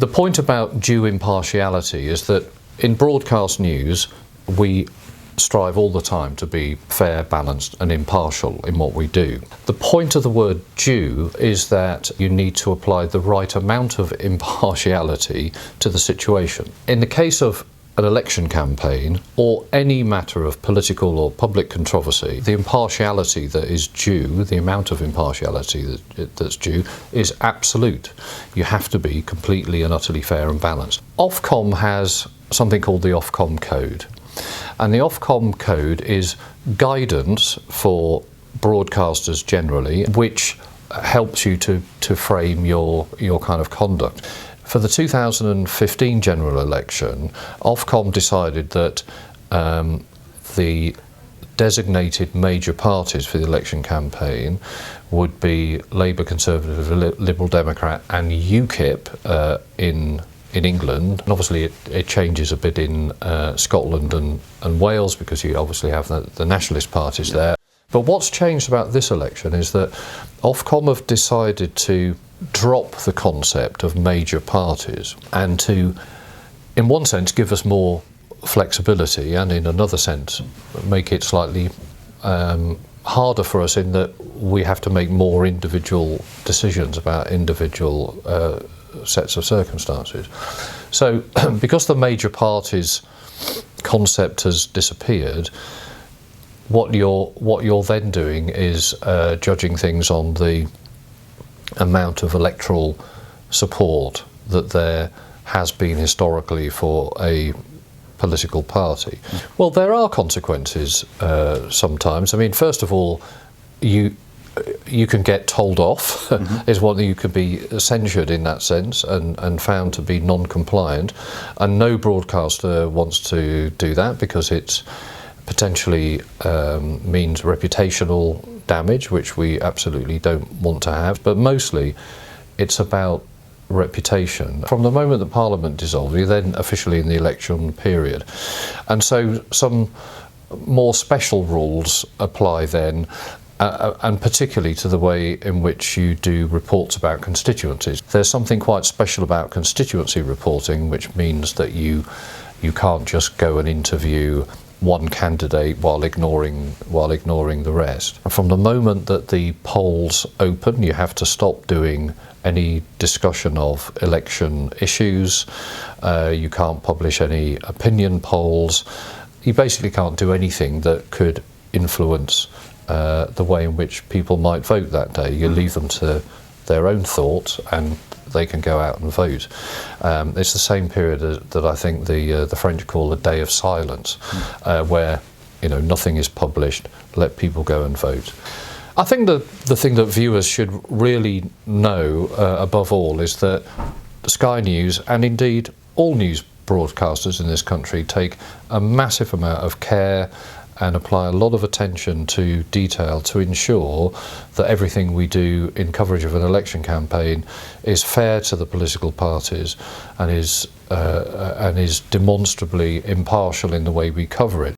The point about due impartiality is that in broadcast news, we strive all the time to be fair, balanced and impartial in what we do. The point of the word due is that you need to apply the right amount of impartiality to the situation. In the case of an election campaign or any matter of political or public controversy, the impartiality that is due, the amount of impartiality that's due, is absolute. You have to be completely and utterly fair and balanced. OFCOM has something called the OFCOM Code. And the OFCOM Code is guidance for broadcasters generally, which helps you to frame your kind of conduct. For the 2015 general election, OFCOM decided that the designated major parties for the election campaign would be Labour, Conservative, Liberal Democrat and UKIP in England. And obviously it changes a bit in Scotland and Wales, because you obviously have the nationalist parties there. But what's changed about this election is that OFCOM have decided to drop the concept of major parties and to, in one sense, give us more flexibility, and in another sense make it slightly harder for us in that we have to make more individual decisions about individual sets of circumstances. So because the major parties concept has disappeared, what you're then doing is judging things on the amount of electoral support that there has been historically for a political party. Well, there are consequences sometimes. I mean, first of all, you can get told off, is one thing. You could be censured in that sense and found to be non-compliant, and no broadcaster wants to do that because it's potentially means reputational damage, which we absolutely don't want to have. But mostly it's about reputation. From the moment that Parliament dissolved, you're then officially in the election period, and so some more special rules apply then, and particularly to the way in which you do reports about constituencies. There's something quite special about constituency reporting, which means that you can't just go and interview one candidate while ignoring the rest. From the moment that the polls open, you have to stop doing any discussion of election issues. You can't publish any opinion polls. You basically can't do anything that could influence the way in which people might vote that day. You leave them to their own thoughts, and they can go out and vote. It's the same period that I think the French call the day of silence, where nothing is published. Let people go and vote. I think the thing that viewers should really know above all is that Sky News, and indeed all news broadcasters in this country, take a massive amount of care and apply a lot of attention to detail to ensure that everything we do in coverage of an election campaign is fair to the political parties and is demonstrably impartial in the way we cover it.